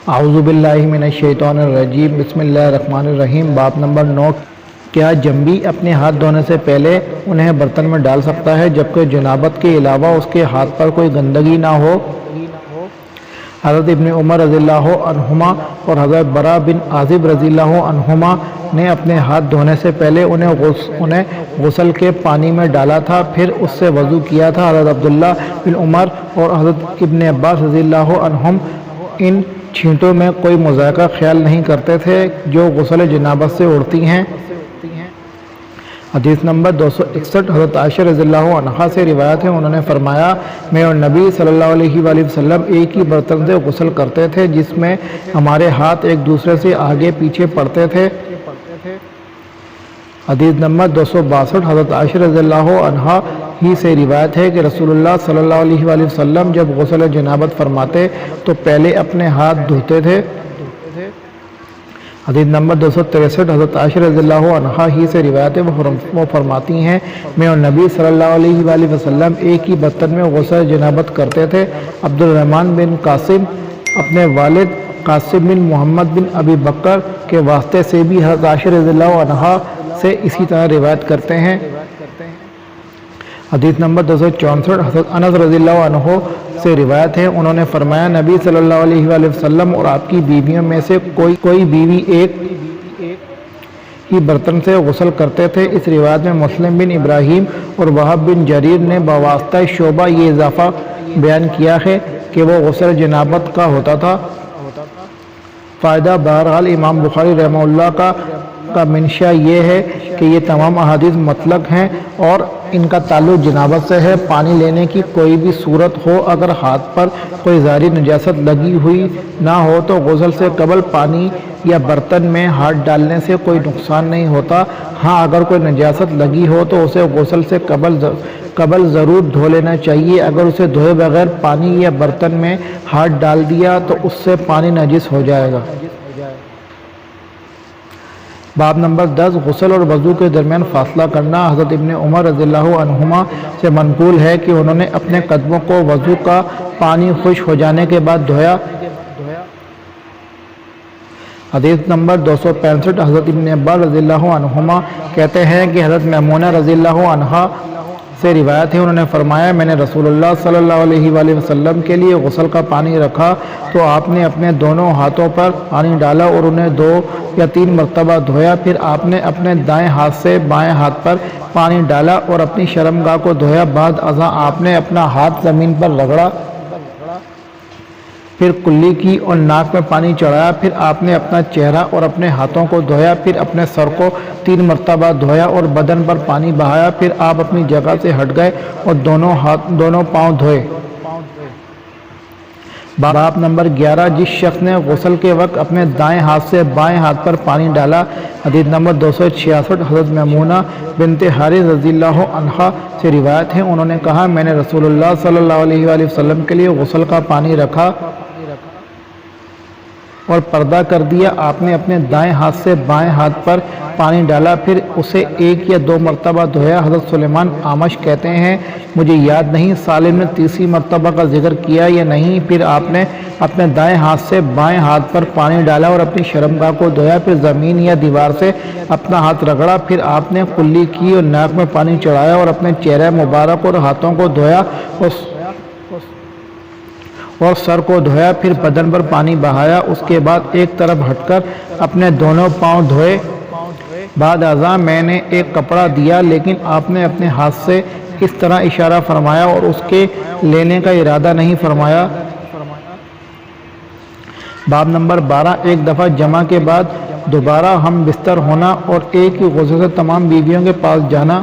اعوذ باللہ من الشیطان الرجیم، بسم اللہ الرحمن الرحیم۔ باب نمبر 9، کیا جنبی اپنے ہاتھ دھونے سے پہلے انہیں برتن میں ڈال سکتا ہے جبکہ جنابت کے علاوہ اس کے ہاتھ پر کوئی گندگی نہ ہو؟ حضرت ابن عمر رضی اللہ عنہما اور حضرت برا بن عازب رضی اللہ عنہما نے اپنے ہاتھ دھونے سے پہلے انہیں غسل کے پانی میں ڈالا تھا، پھر اس سے وضو کیا تھا۔ حضرت عبداللہ بن عمر اور حضرت ابن عباس رضی اللہ عنہم ان چھینٹوں میں کوئی مذائقہ خیال نہیں کرتے تھے جو غسل جنابت سے اڑتی ہیں۔ حدیث نمبر 261، حضرت عائشہ رضی اللہ عنہا سے روایت ہے، انہوں نے فرمایا میں اور نبی صلی اللہ علیہ وآلہ وسلم ایک ہی برتن سے غسل کرتے تھے جس میں ہمارے ہاتھ ایک دوسرے سے آگے پیچھے پڑتے تھے۔ حدیث نمبر 262، حضرت عائشہ رضی اللہ عنہا ہی سے روایت ہے کہ رسول اللہ صلی اللہ علیہ وآلہ وسلم جب غسل جنابت فرماتے تو پہلے اپنے ہاتھ دھوتے تھے۔ حدیث نمبر 263، حضرت عائشہ رضی اللہ عنہا ہی سے روایت ہے، وہ فرماتی ہیں میں اور نبی صلی اللہ علیہ وآلہ وسلم ایک ہی برتن میں غسل جنابت کرتے تھے۔ عبد الرحمن بن قاسم اپنے والد قاسم بن محمد بن ابی بکر کے واسطے سے بھی حضرت عائشہ رضی اللہ عنہا سے اسی طرح روایت کرتے ہیں۔ حدیث نمبر 264، حضرت انس رضی اللہ عنہ سے روایت ہے، انہوں نے فرمایا نبی صلی اللہ علیہ وآلہ وسلم اور آپ کی بیویوں میں سے کوئی بیوی ایک ہی برتن سے غسل کرتے تھے۔ اس روایت میں مسلم بن ابراہیم اور وہب بن جریر نے بواسطہ شعبہ یہ اضافہ بیان کیا ہے کہ وہ غسل جنابت کا ہوتا تھا۔ فائدہ، بہرحال امام بخاری رحمہ اللہ کا منشا یہ ہے کہ یہ تمام احادیث مطلق ہیں اور ان کا تعلق جنابت سے ہے۔ پانی لینے کی کوئی بھی صورت ہو، اگر ہاتھ پر کوئی ظاہری نجاست لگی ہوئی نہ ہو تو غسل سے قبل پانی یا برتن میں ہاتھ ڈالنے سے کوئی نقصان نہیں ہوتا۔ ہاں، اگر کوئی نجاست لگی ہو تو اسے غسل سے قبل ضرور دھو لینا چاہیے۔ اگر اسے دھوئے بغیر پانی یا برتن میں ہاتھ ڈال دیا تو اس سے پانی نجس ہو جائے گا۔ باب نمبر 10، غسل اور وضو کے درمیان فاصلہ کرنا۔ حضرت ابن عمر رضی اللہ عنہما سے منقول ہے کہ انہوں نے اپنے قدموں کو وضو کا پانی خشک ہو جانے کے بعد دھویا۔ حدیث نمبر 265، حضرت ابن عباس رضی اللہ عنہما کہتے ہیں کہ حضرت میمونہ رضی اللہ عنہا سے روایت ہے، انہوں نے فرمایا میں نے رسول اللہ صلی اللہ علیہ وآلہ وسلم کے لیے غسل کا پانی رکھا تو آپ نے اپنے دونوں ہاتھوں پر پانی ڈالا اور انہیں 2 یا 3 مرتبہ دھویا، پھر آپ نے اپنے دائیں ہاتھ سے بائیں ہاتھ پر پانی ڈالا اور اپنی شرمگاہ کو دھویا۔ بعد ازاں آپ نے اپنا ہاتھ زمین پر رگڑا، پھر کلی کی اور ناک میں پانی چڑھایا، پھر آپ نے اپنا چہرہ اور اپنے ہاتھوں کو دھویا، پھر اپنے سر کو 3 مرتبہ دھویا اور بدن پر پانی بہایا، پھر آپ اپنی جگہ سے ہٹ گئے اور دونوں پاؤں دھوئے۔ باب نمبر 11، جس شخص نے غسل کے وقت اپنے دائیں ہاتھ سے بائیں ہاتھ پر پانی ڈالا۔ حدیث نمبر 266، حضرت میمونہ بنت حارث رضی اللہ عنہا سے روایت ہے، انہوں نے کہا میں نے رسول اللہ صلی اللہ علیہ وآلہ وسلم کے لیے غسل کا پانی رکھا اور پردہ کر دیا۔ آپ نے اپنے دائیں ہاتھ سے بائیں ہاتھ پر پانی ڈالا، پھر اسے 1 یا 2 مرتبہ دھویا۔ حضرت سلیمان اعمش کہتے ہیں مجھے یاد نہیں سالم نے تیسری مرتبہ کا ذکر کیا یا نہیں۔ پھر آپ نے اپنے دائیں ہاتھ سے بائیں ہاتھ پر پانی ڈالا اور اپنی شرمگاہ کو دھویا، پھر زمین یا دیوار سے اپنا ہاتھ رگڑا، پھر آپ نے کلی کی اور ناک میں پانی چڑھایا اور اپنے چہرہ مبارک اور ہاتھوں کو دھویا اور سر کو دھویا، پھر بدن پر پانی بہایا۔ اس کے بعد ایک طرف ہٹ کر اپنے دونوں پاؤں دھوئے۔ بعد ازاں میں نے ایک کپڑا دیا لیکن آپ نے اپنے ہاتھ سے اس طرح اشارہ فرمایا اور اس کے لینے کا ارادہ نہیں فرمایا۔ باب نمبر 12، ایک دفعہ جمع کے بعد دوبارہ ہم بستر ہونا اور ایک ہی غسل سے تمام بیویوں کے پاس جانا۔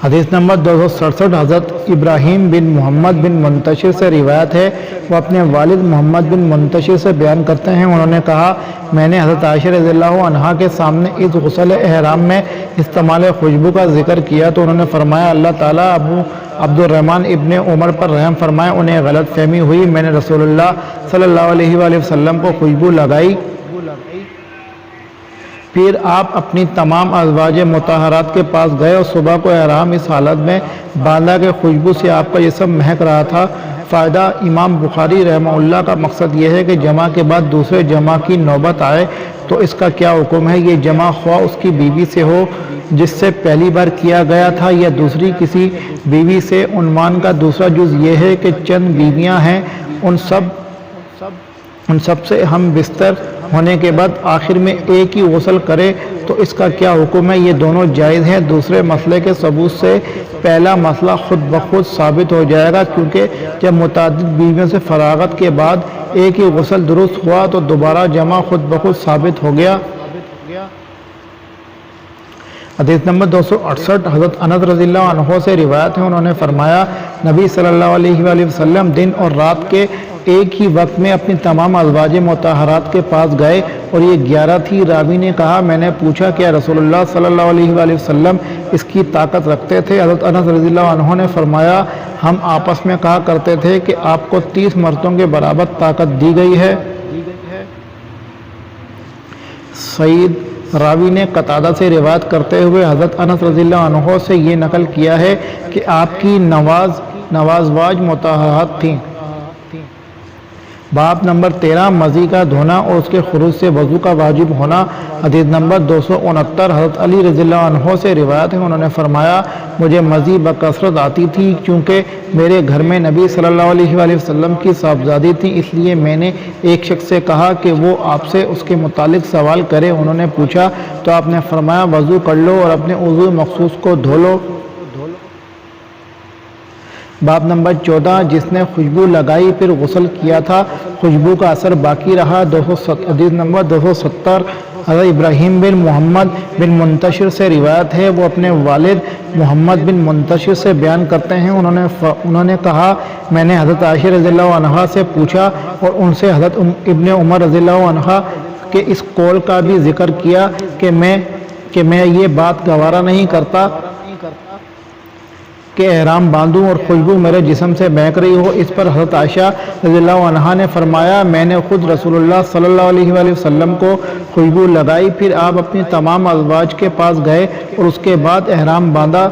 حدیث نمبر 267، حضرت ابراہیم بن محمد بن منتشر سے روایت ہے، وہ اپنے والد محمد بن منتشر سے بیان کرتے ہیں، انہوں نے کہا میں نے حضرت عائشہ رضی اللہ عنہا کے سامنے اس غسل احرام میں استعمال خوشبو کا ذکر کیا تو انہوں نے فرمایا اللہ تعالیٰ ابو عبد الرحمن ابن عمر پر رحم فرمائے، انہیں غلط فہمی ہوئی، میں نے رسول اللہ صلی اللہ علیہ وآلہ وسلم کو خوشبو لگائی۔ پھر آپ اپنی تمام ازواج مطہرات کے پاس گئے اور صبح کو احرام اس حالت میں باندھا کہ خوشبو سے آپ کا جسم مہک رہا تھا۔ فائدہ امام بخاری رحمہ اللہ کا مقصد یہ ہے کہ جمع کے بعد دوسرے جمع کی نوبت آئے تو اس کا کیا حکم ہے۔ یہ جمع خواہ اس کی بیوی سے ہو جس سے پہلی بار کیا گیا تھا یا دوسری کسی بیوی سے۔ عنوان کا دوسرا جز یہ ہے کہ چند بیویاں ہیں، ان سب سے ہم بستر ہونے کے بعد آخر میں ایک ہی غسل کرے تو اس کا کیا حکم ہے۔ یہ دونوں جائز ہیں۔ دوسرے مسئلے کے ثبوت سے پہلا مسئلہ خود بخود ثابت ہو جائے گا، کیونکہ جب متعدد بیویوں سے فراغت کے بعد ایک ہی غسل درست ہوا تو دوبارہ جمع خود بخود ثابت ہو گیا۔ حدیث نمبر 268 حضرت انس رضی اللہ عنہ سے روایت ہے، انہوں نے فرمایا نبی صلی اللہ علیہ وآلہ وسلم دن اور رات کے ایک ہی وقت میں اپنی تمام ازواج مطہرات کے پاس گئے اور یہ 11 تھی۔ راوی نے کہا میں نے پوچھا کہ رسول اللہ صلی اللہ علیہ وآلہ وسلم اس کی طاقت رکھتے تھے؟ حضرت انس رضی اللہ عنہ نے فرمایا ہم آپس میں کہا کرتے تھے کہ آپ کو 30 مردوں کے برابر طاقت دی گئی ہے۔ سعید راوی نے قتادہ سے روایت کرتے ہوئے حضرت انس رضی اللہ عنہ سے یہ نقل کیا ہے کہ آپ کی نوازواج مطہرات تھیں۔ باب نمبر 13 مزی کا دھونا اور اس کے خروج سے وضو کا واجب ہونا۔ حدیث نمبر 269 حضرت علی رضی اللہ عنہ سے روایت ہے، انہوں نے فرمایا مجھے مزی بکثرت آتی تھی کیونکہ میرے گھر میں نبی صلی اللہ علیہ وآلہ وسلم کی صاحبزادی تھی، اس لیے میں نے ایک شخص سے کہا کہ وہ آپ سے اس کے متعلق سوال کرے۔ انہوں نے پوچھا تو آپ نے فرمایا وضو کر لو اور اپنے عضو مخصوص کو دھو لو۔ باب نمبر 14 جس نے خوشبو لگائی پھر غسل کیا تھا خوشبو کا اثر باقی رہا۔ حدیث نمبر 270 حضرت ابراہیم بن محمد بن منتشر سے روایت ہے، وہ اپنے والد محمد بن منتشر سے بیان کرتے ہیں، انہوں نے کہا میں نے حضرت عائشہ رضی اللہ عنہا سے پوچھا اور ان سے حضرت ابن عمر رضی اللہ عنہ کے اس قول کا بھی ذکر کیا کہ میں یہ بات گوارا نہیں کرتا کہ احرام باندھوں اور خوشبو میرے جسم سے بہک رہی ہو۔ اس پر حضرت عائشہ رضی اللہ عنہا نے فرمایا میں نے خود رسول اللہ صلی اللہ علیہ وآلہ وسلم کو خوشبو لگائی، پھر آپ اپنی تمام ازواج کے پاس گئے اور اس کے بعد احرام باندھا۔